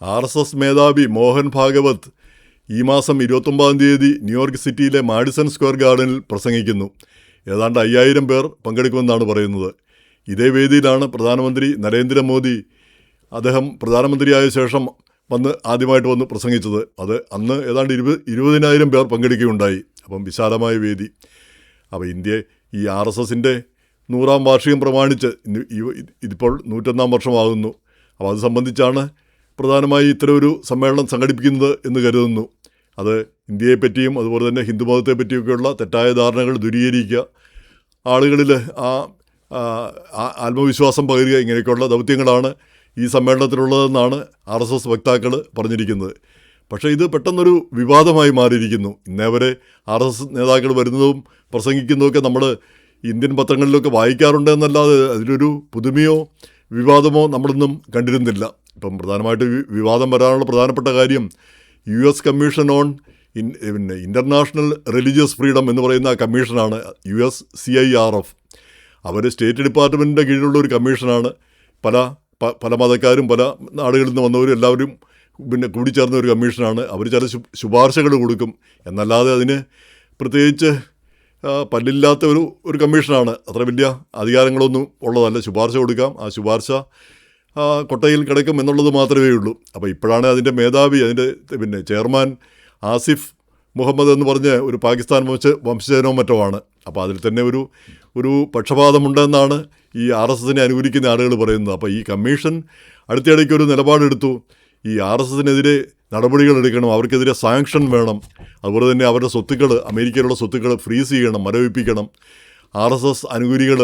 RSS മേധാവി മോഹൻ ഭാഗവത് ഈ മാസം 29 ന്യൂയോർക്ക് സിറ്റിയിലെ മാഡിസൺ സ്ക്വയർ ഗാർഡനിൽ പ്രസംഗിക്കുന്നു. ഏതാണ്ട് 5000 പേർ പങ്കെടുക്കുമെന്നാണ് പറയുന്നത്. ഇതേ വേദിയിലാണ് പ്രധാനമന്ത്രി നരേന്ദ്രമോദി അദ്ദേഹം പ്രധാനമന്ത്രിയായ ശേഷം ആദ്യമായിട്ട് വന്ന് പ്രസംഗിച്ചത്. അന്ന് ഏതാണ്ട് 20,000 പേർ പങ്കെടുക്കുകയുണ്ടായി. അപ്പം വിശാലമായ വേദി. അപ്പോൾ ഈ RSSൻ്റെ 100ാം വാർഷികം പ്രമാണിച്ച് ഇതിപ്പോൾ 101ാം വർഷമാകുന്നു. അപ്പോൾ അത് സംബന്ധിച്ചാണ് പ്രധാനമായി ഇത്തരമൊരു സമ്മേളനം സംഘടിപ്പിക്കുന്നത് എന്ന് കരുതുന്നു. അത് ഇന്ത്യയെപ്പറ്റിയും അതുപോലെ തന്നെ ഹിന്ദുമതത്തെ പറ്റിയൊക്കെയുള്ള തെറ്റായ ധാരണകൾ ദൂരീകരിക്കുക, ആളുകളിൽ ആത്മവിശ്വാസം പകരുക, ഇങ്ങനെയൊക്കെയുള്ള ദൗത്യങ്ങളാണ് ഈ സമ്മേളനത്തിലുള്ളതെന്നാണ് RSS വക്താക്കൾ പറഞ്ഞിരിക്കുന്നത്. പക്ഷേ ഇത് പെട്ടെന്നൊരു വിവാദമായി മാറിയിരിക്കുന്നു. ഇന്നേവരെ RSS നേതാക്കൾ വരുന്നതും പ്രസംഗിക്കുന്നതൊക്കെ നമ്മൾ ഇന്ത്യൻ പത്രങ്ങളിലൊക്കെ വായിക്കാറുണ്ട് എന്നല്ലാതെ അതിലൊരു പുതുമയോ വിവാദമോ നമ്മളൊന്നും കണ്ടിരുന്നില്ല. ഇപ്പം പ്രധാനമായിട്ട് വിവാദം വരാനുള്ള പ്രധാനപ്പെട്ട കാര്യം US commission on international religious freedom എന്ന് പറയുന്ന കമ്മീഷനാണ്. USCIRF. അവർ സ്റ്റേറ്റ് ഡിപ്പാർട്ട്മെൻറ്റിൻ്റെ കീഴിലുള്ള ഒരു കമ്മീഷനാണ്. പല മതക്കാരും പല നാടുകളിൽ നിന്ന് വന്നവരും എല്ലാവരും കൂടിച്ചേർന്ന ഒരു കമ്മീഷനാണ്. അവർ ചില ശുപാർശകൾ കൊടുക്കും എന്നല്ലാതെ അതിന് പ്രത്യേകിച്ച് പല്ലില്ലാത്ത ഒരു കമ്മീഷനാണ്. അത്ര വലിയ അധികാരങ്ങളൊന്നും ഉള്ളതല്ല. ശുപാർശ കൊടുക്കാം, ആ ശുപാർശ കൊട്ടയിൽ കിടക്കും എന്നുള്ളത് മാത്രമേ ഉള്ളൂ. അപ്പോൾ ഇപ്പോഴാണ് അതിൻ്റെ മേധാവി, അതിൻ്റെ ചെയർമാൻ ആസിഫ് മുഹമ്മദ് എന്ന് പറഞ്ഞ് ഒരു പാകിസ്ഥാൻ വംശജനോ മറ്റോ ആണ്. അപ്പോൾ അതിൽ തന്നെ ഒരു പക്ഷപാതമുണ്ടെന്നാണ് ഈ RSSനെ അനുകൂലിക്കുന്ന ആളുകൾ പറയുന്നത്. അപ്പോൾ ഈ കമ്മീഷൻ അടുത്തിടയ്ക്ക് ഒരു നിലപാടെടുത്തു. ഈ RSSനെതിരെ നടപടികൾ എടുക്കണം, അവർക്കെതിരെ സാങ്ഷൻ വേണം, അതുപോലെ തന്നെ അവരുടെ സ്വത്തുക്കൾ, അമേരിക്കയിലുള്ള സ്വത്തുക്കൾ ഫ്രീസ് ചെയ്യണം, മരവിപ്പിക്കണം, RSS അനുകൂലികൾ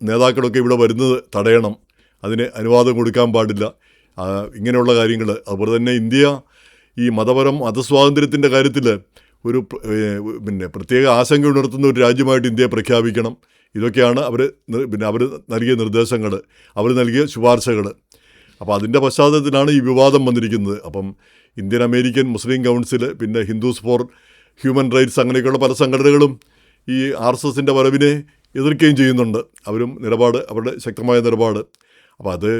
നേതാക്കളൊക്കെ ഇവിടെ വരുന്നത് തടയണം, അതിന് അനുവാദം കൊടുക്കാൻ പാടില്ല, ഇങ്ങനെയുള്ള കാര്യങ്ങൾ. അതുപോലെ തന്നെ ഇന്ത്യ ഈ മതസ്വാതന്ത്ര്യത്തിൻ്റെ കാര്യത്തിൽ ഒരു പ്രത്യേക ആശങ്ക ഉണർത്തുന്ന ഒരു രാജ്യമായിട്ട് ഇന്ത്യയെ പ്രഖ്യാപിക്കണം. ഇതൊക്കെയാണ് അവർ നൽകിയ നിർദ്ദേശങ്ങൾ, അവർ നൽകിയ ശുപാർശകൾ. അപ്പോൾ അതിൻ്റെ പശ്ചാത്തലത്തിലാണ് ഈ വിവാദം വന്നിരിക്കുന്നത്. അപ്പം ഇന്ത്യൻ അമേരിക്കൻ മുസ്ലിം കൗൺസിൽ, പിന്നെ ഹിന്ദുസ് ഫോർ ഹ്യൂമൻ റൈറ്റ്സ്, അങ്ങനെയൊക്കെയുള്ള പല സംഘടനകളും ഈ RSSൻ്റെ വരവിനെ എതിർക്കുകയും ചെയ്യുന്നുണ്ട്. അവരുടെ ശക്തമായ നിലപാട്. അപ്പോൾ അത്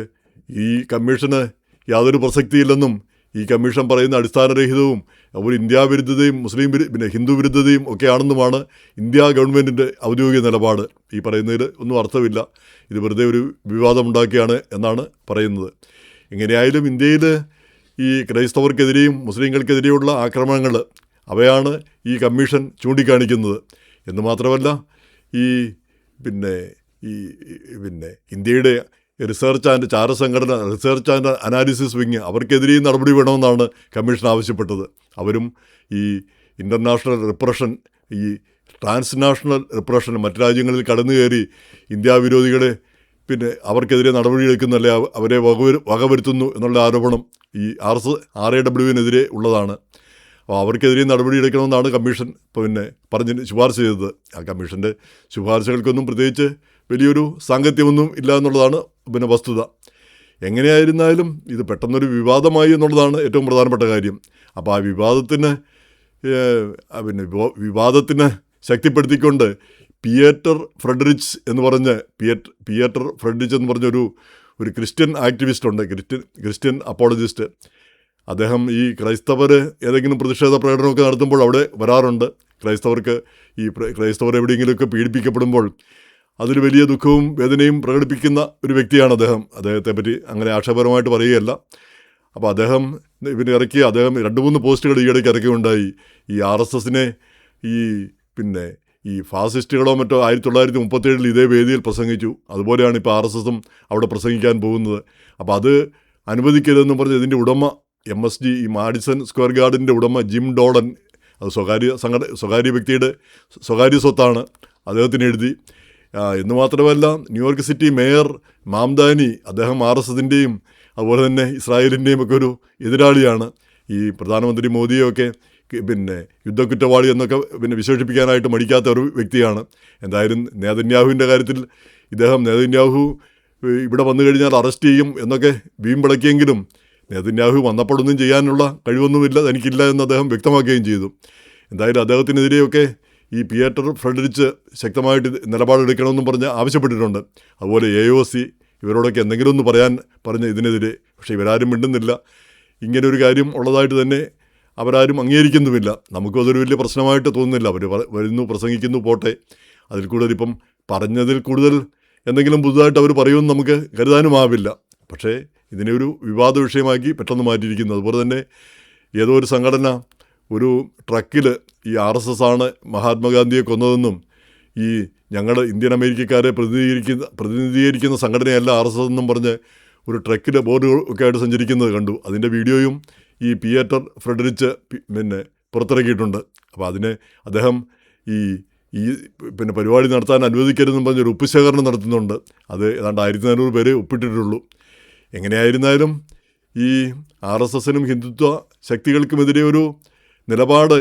ഈ കമ്മീഷന് യാതൊരു പ്രസക്തിയില്ലെന്നും ഈ കമ്മീഷൻ പറയുന്ന അടിസ്ഥാനരഹിതവും ഒരു ഇന്ത്യ വിരുദ്ധതയും ഹിന്ദു വിരുദ്ധതയും ഒക്കെയാണെന്നുമാണ് ഇന്ത്യ ഗവൺമെൻറ്റിൻ്റെ ഔദ്യോഗിക നിലപാട്. ഈ പറയുന്നതിൽ ഒന്നും അർത്ഥമില്ല, ഇത് വെറുതെ ഒരു വിവാദമുണ്ടാക്കിയാണ് എന്നാണ് പറയുന്നത്. എങ്ങനെയായാലും ഇന്ത്യയിൽ ഈ ക്രൈസ്തവർക്കെതിരെയും മുസ്ലിങ്ങൾക്കെതിരെയുള്ള ആക്രമണങ്ങൾ അവയാണ് ഈ കമ്മീഷൻ ചൂണ്ടിക്കാണിക്കുന്നത്. എന്ന് മാത്രമല്ല ഈ ഇന്ത്യയുടെ ചാരസംഘടന റിസർച്ച് ആൻഡ് അനാലിസിസ് വിങ്, അവർക്കെതിരെയും നടപടി വേണമെന്നാണ് കമ്മീഷൻ ആവശ്യപ്പെട്ടത്. അവരും ഈ ഇൻ്റർനാഷണൽ റിപ്രഷൻ, ഈ ട്രാൻസ്നാഷണൽ റിപ്രഷൻ, മറ്റു രാജ്യങ്ങളിൽ കടന്നു കയറി ഇന്ത്യ വിരോധികളെ അവർക്കെതിരെ നടപടിയെടുക്കുന്നല്ലേ അവരെ വകവരുത്തുന്നു എന്നുള്ള ആരോപണം ഈ RAWനെതിരെ ഉള്ളതാണ്. അപ്പോൾ അവർക്കെതിരെ നടപടിയെടുക്കണമെന്നാണ് കമ്മീഷൻ ശുപാർശ ചെയ്തത്. ആ കമ്മീഷൻ്റെ ശുപാർശകൾക്കൊന്നും പ്രത്യേകിച്ച് വലിയൊരു സാങ്കത്യമൊന്നും ഇല്ല എന്നുള്ളതാണ് വസ്തുത. എങ്ങനെയായിരുന്നാലും ഇത് പെട്ടെന്നൊരു വിവാദമായി എന്നുള്ളതാണ് ഏറ്റവും പ്രധാനപ്പെട്ട കാര്യം. അപ്പോൾ ആ വിവാദത്തിന് ശക്തിപ്പെടുത്തിക്കൊണ്ട് പിയേറ്റർ ഫ്രെഡറിച്ച് എന്ന് പറഞ്ഞൊരു ക്രിസ്ത്യൻ ആക്ടിവിസ്റ്റ് ഉണ്ട്, ക്രിസ്ത്യൻ അപ്പോളജിസ്റ്റ്. അദ്ദേഹം ഈ ക്രൈസ്തവർ ഏതെങ്കിലും പ്രതിഷേധ പ്രകടനമൊക്കെ നടത്തുമ്പോൾ അവിടെ വരാറുണ്ട്. ക്രൈസ്തവർ എവിടെയെങ്കിലുമൊക്കെ പീഡിപ്പിക്കപ്പെടുമ്പോൾ അതിൽ വലിയ ദുഃഖവും വേദനയും പ്രകടിപ്പിക്കുന്ന ഒരു വ്യക്തിയാണ് അദ്ദേഹം. അദ്ദേഹത്തെപ്പറ്റി അങ്ങനെ ആക്ഷേപകരമായിട്ട് പറയുകയല്ല. അപ്പോൾ അദ്ദേഹം ഇറക്കിയ 2-3 പോസ്റ്റുകൾ ഈയിടയ്ക്ക് ഇറക്കുകയുണ്ടായി. ഈ RSSനെ ഈ ഫാസിസ്റ്റുകളോ മറ്റോ 1937 ഇതേ വേദിയിൽ പ്രസംഗിച്ചു, അതുപോലെയാണ് ഇപ്പോൾ RSSും അവിടെ പ്രസംഗിക്കാൻ പോകുന്നത്. അപ്പോൾ അത് അനുവദിക്കരുതെന്നും പറഞ്ഞ് ഇതിൻ്റെ ഉടമ MSG, ഈ മാഡിസൺ സ്ക്വയർ ഗാർഡൻ്റെ ഉടമ ജിം ഡോളൻ, അത് സ്വകാര്യ വ്യക്തിയുടെ സ്വകാര്യ സ്വത്താണ്, അദ്ദേഹത്തിന് എഴുതി. എന്ന് മാത്രമല്ല ന്യൂയോർക്ക് സിറ്റി മേയർ മാംദാനി, അദ്ദേഹം RSSൻ്റെയും അതുപോലെ തന്നെ ഇസ്രായേലിൻ്റെയും ഒക്കെ ഒരു എതിരാളിയാണ്. ഈ പ്രധാനമന്ത്രി മോദിയൊക്കെ യുദ്ധക്കുറ്റവാളി എന്നൊക്കെ വിശേഷിപ്പിക്കാനായിട്ട് മടിക്കാത്ത ഒരു വ്യക്തിയാണ്. എന്തായാലും നെതന്യാഹുവിൻ്റെ കാര്യത്തിൽ നെതന്യാഹു ഇവിടെ വന്നു കഴിഞ്ഞാൽ അറസ്റ്റ് ചെയ്യും എന്നൊക്കെ വീമ്പിളക്കിയെങ്കിലും നെതന്യാഹു വന്നപ്പോഴൊന്നും ചെയ്യാനുള്ള കഴിവൊന്നുമില്ല, എനിക്കില്ല എന്ന് അദ്ദേഹം വ്യക്തമാക്കുകയും ചെയ്തു. എന്തായാലും അദ്ദേഹത്തിനെതിരെയൊക്കെ ഈ പിയേറ്റർ ഫ്രെഡറിച്ച് ശക്തമായിട്ട് നിലപാടെടുക്കണമെന്നും പറഞ്ഞ് ആവശ്യപ്പെട്ടിട്ടുണ്ട്. അതുപോലെ AOC ഇവരോടൊക്കെ എന്തെങ്കിലും ഒന്ന് പറഞ്ഞ് ഇതിനെതിരെ. പക്ഷേ ഇവരാരും മിണ്ടുന്നില്ല. ഇങ്ങനെ ഒരു കാര്യം ഉള്ളതായിട്ട് തന്നെ അവരാരും അംഗീകരിക്കുന്നുമില്ല. നമുക്കും അതൊരു വലിയ പ്രശ്നമായിട്ട് തോന്നുന്നില്ല. അവർ വരുന്നു, പ്രസംഗിക്കുന്നു, പോട്ടെ. അതിൽ കൂടുതൽ ഇപ്പം പറഞ്ഞതിൽ കൂടുതൽ എന്തെങ്കിലും പുതുതായിട്ട് അവർ പറയുമെന്ന് നമുക്ക് കരുതാനുമാവില്ല. പക്ഷേ ഇതിനെ ഒരു വിവാദ വിഷയമാക്കി പെട്ടെന്ന് മാറ്റിയിരിക്കുന്നു. അതുപോലെ തന്നെ ഏതോ ഒരു സംഘടന ഒരു ട്രക്കിൽ ഈ RSS ആണ് മഹാത്മാഗാന്ധിയെ കൊന്നതെന്നും ഈ ഞങ്ങൾ ഇന്ത്യൻ അമേരിക്കക്കാരെ പ്രതിനിധീകരിക്കുന്ന സംഘടനയല്ല RSS എന്നും പറഞ്ഞ് ഒരു ട്രക്കിൽ ബോർഡ് ഒക്കെ ആയിട്ട് സഞ്ചരിക്കുന്നത് കണ്ടു. അതിൻ്റെ വീഡിയോയും ഈ പീറ്റർ ഫ്രെഡറിച്ച് പുറത്തിറക്കിയിട്ടുണ്ട്. അപ്പോൾ അതിന് അദ്ദേഹം ഈ പരിപാടി നടത്താൻ അനുവദിക്കരുതെന്നും പറഞ്ഞൊരു ഒപ്പുശേഖരണം നടത്തുന്നുണ്ട്. അത് ഏതാണ്ട് 1400 പേര് ഒപ്പിട്ടിട്ടുള്ളൂ. എങ്ങനെയായിരുന്നാലും ഈ RSSനും ഹിന്ദുത്വ ശക്തികൾക്കുമെതിരെ ഒരു നിലപാട്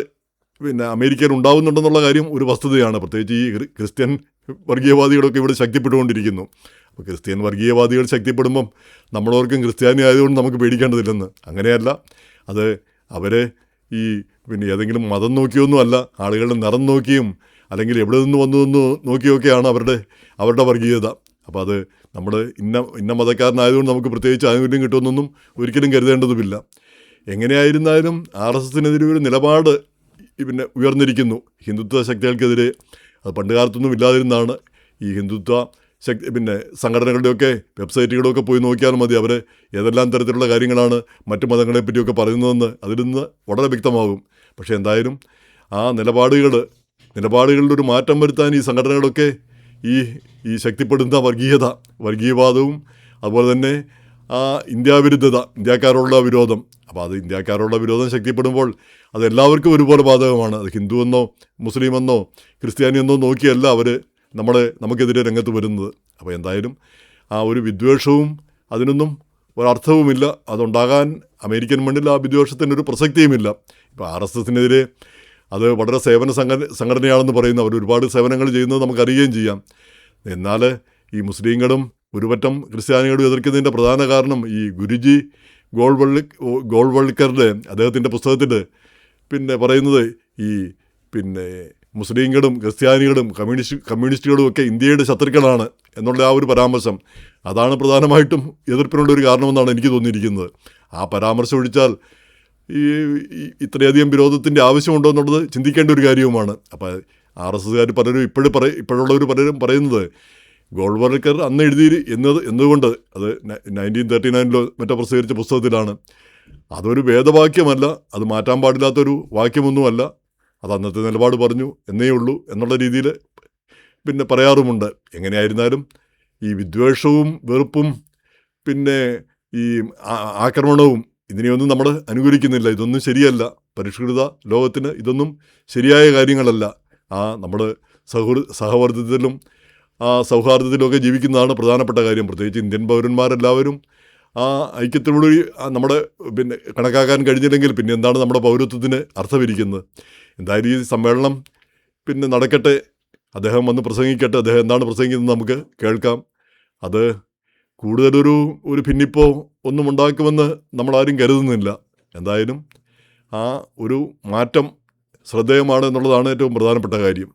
അമേരിക്കയിൽ ഉണ്ടാവുന്നുണ്ടെന്നുള്ള കാര്യം ഒരു വസ്തുതയാണ്. പ്രത്യേകിച്ച് ഈ ക്രിസ്ത്യൻ വർഗീയവാദികളൊക്കെ ഇവിടെ ശക്തിപ്പെട്ടുകൊണ്ടിരിക്കുന്നു. അപ്പോൾ ക്രിസ്ത്യൻ വർഗീയവാദികൾ ശക്തിപ്പെടുമ്പം നമ്മളോർക്കും ക്രിസ്ത്യാനി ആയതുകൊണ്ട് നമുക്ക് പേടിക്കേണ്ടതില്ലെന്ന്. അങ്ങനെയല്ല. അത് അവർ ഈ ഏതെങ്കിലും മതം നോക്കിയൊന്നുമല്ല, ആളുകളുടെ നിറം നോക്കിയും അല്ലെങ്കിൽ എവിടെ നിന്ന് വന്നതെന്ന് നോക്കിയൊക്കെയാണ് അവരുടെ വർഗീയത. അപ്പോൾ അത് നമ്മൾ ഇന്ന മതക്കാരനായതുകൊണ്ട് നമുക്ക് പ്രത്യേകിച്ച് ആനുകൂല്യം കിട്ടുമെന്നൊന്നും ഒരിക്കലും കരുതേണ്ടതുമില്ല. എങ്ങനെയായിരുന്നാലും RSSനെതിരെ ഒരു നിലപാട് ഉയർന്നിരിക്കുന്നു ഹിന്ദുത്വ ശക്തികൾക്കെതിരെ. അത് പണ്ട് കാലത്തൊന്നും ഇല്ലാതിരുന്നാണ്. ഈ ഹിന്ദുത്വ സംഘടനകളുടെയൊക്കെ വെബ്സൈറ്റുകളൊക്കെ പോയി നോക്കിയാൽ മതി അവർ ഏതെല്ലാം തരത്തിലുള്ള കാര്യങ്ങളാണ് മറ്റു മതങ്ങളെപ്പറ്റിയൊക്കെ പറയുന്നതെന്ന് അതിൽ നിന്ന് വളരെ വ്യക്തമാകും. പക്ഷേ എന്തായാലും ആ നിലപാടുകളിലൊരു ഒരു മാറ്റം വരുത്താൻ ഈ സംഘടനകളൊക്കെ ഈ ശക്തിപ്പെടുന്ന വർഗീയവാദവും അതുപോലെ തന്നെ ആ ഇന്ത്യക്കാരോടുള്ള വിരോധം. അപ്പോൾ അത് ഇന്ത്യക്കാരോടുള്ള വിരോധം ശക്തിപ്പെടുമ്പോൾ അത് എല്ലാവർക്കും ഒരുപോലെ ബാധകമാണ്. അത് ഹിന്ദുവെന്നോ മുസ്ലിമെന്നോ ക്രിസ്ത്യാനിയെന്നോ നോക്കിയല്ല അവർ നമുക്കെതിരെ രംഗത്ത് വരുന്നത്. അപ്പോൾ എന്തായാലും ആ ഒരു വിദ്വേഷവും അതിനൊന്നും ഒരർത്ഥവുമില്ല. അതുണ്ടാകാൻ അമേരിക്കൻ മണ്ണിൽ ആ വിദ്വേഷത്തിനൊരു പ്രസക്തിയുമില്ല. ഇപ്പോൾ RSSനെതിരെ അത് വളരെ സേവന സംഘടനയാണെന്ന് പറയുന്നു. അവർ ഒരുപാട് സേവനങ്ങൾ ചെയ്യുന്നത് നമുക്കറിയുകയും ചെയ്യാം. എന്നാൽ ഈ മുസ്ലിങ്ങളും ഒരുപറ്റം ക്രിസ്ത്യാനികളും എതിർക്കുന്നതിൻ്റെ പ്രധാന കാരണം ഈ ഗുരുജി ഗോൾവൾക്കറുടെ അദ്ദേഹത്തിൻ്റെ പുസ്തകത്തിൽ പറയുന്നത് ഈ മുസ്ലിങ്ങളും ക്രിസ്ത്യാനികളും കമ്മ്യൂണിസ്റ്റുകളും ഒക്കെ ഇന്ത്യയുടെ ശത്രുക്കളാണ് എന്നുള്ള ആ ഒരു പരാമർശം, അതാണ് പ്രധാനമായിട്ടും എതിർപ്പിനുള്ള ഒരു കാരണമെന്നാണ് എനിക്ക് തോന്നിയിരിക്കുന്നത്. ആ പരാമർശം ഒഴിച്ചാൽ ഇത്രയധികം വിരോധത്തിൻ്റെ ആവശ്യമുണ്ടോ എന്നുള്ളത് ചിന്തിക്കേണ്ട ഒരു കാര്യവുമാണ്. അപ്പോൾ RSSകാർ പലരും ഇപ്പോഴുള്ളവർ പലരും പറയുന്നത് ഗോൾവൾക്കർ അന്ന് എന്നതുകൊണ്ട് അത് 1939 മറ്റോ പ്രസിദ്ധീകരിച്ച പുസ്തകത്തിലാണ്. അതൊരു വേദവാക്യമല്ല, അത് മാറ്റാൻ പാടില്ലാത്തൊരു വാക്യമൊന്നുമല്ല. അത് അന്നത്തെ നിലപാട് പറഞ്ഞു എന്നേ ഉള്ളൂ എന്നുള്ള രീതിയിൽ പറയാറുമുണ്ട്. എങ്ങനെയായിരുന്നാലും ഈ വിദ്വേഷവും വെറുപ്പും ഈ ആക്രമണവും ഇതിനെയൊന്നും നമ്മൾ അനുകൂലിക്കുന്നില്ല. ഇതൊന്നും ശരിയല്ല. പരിഷ്കൃത ലോകത്തിന് ഇതൊന്നും ശരിയായ കാര്യങ്ങളല്ല. നമ്മൾ സഹവർത്തിത്വത്തിലും സൗഹാർദ്ദത്തിലുമൊക്കെ ജീവിക്കുന്നതാണ് പ്രധാനപ്പെട്ട കാര്യം. പ്രത്യേകിച്ച് ഇന്ത്യൻ പൗരന്മാരെല്ലാവരും ആ ഐക്യത്തിലൂടെ നമ്മുടെ കണക്കാക്കാൻ കഴിഞ്ഞില്ലെങ്കിൽ പിന്നെ എന്താണ് നമ്മുടെ പൗരത്വത്തിന് അർത്ഥമിരിക്കുന്നത്? എന്തായാലും ഈ സമ്മേളനം നടക്കട്ടെ, അദ്ദേഹം വന്ന് പ്രസംഗിക്കട്ടെ. അദ്ദേഹം എന്താണ് പ്രസംഗിക്കുന്നത് നമുക്ക് കേൾക്കാം. അത് കൂടുതലൊരു ഭിന്നിപ്പോ ഒന്നും ഉണ്ടാക്കുമെന്ന് നമ്മളാരും കരുതുന്നില്ല. എന്തായാലും ആ ഒരു മാറ്റം ശ്രദ്ധേയമാണ് എന്നുള്ളതാണ് ഏറ്റവും പ്രധാനപ്പെട്ട കാര്യം.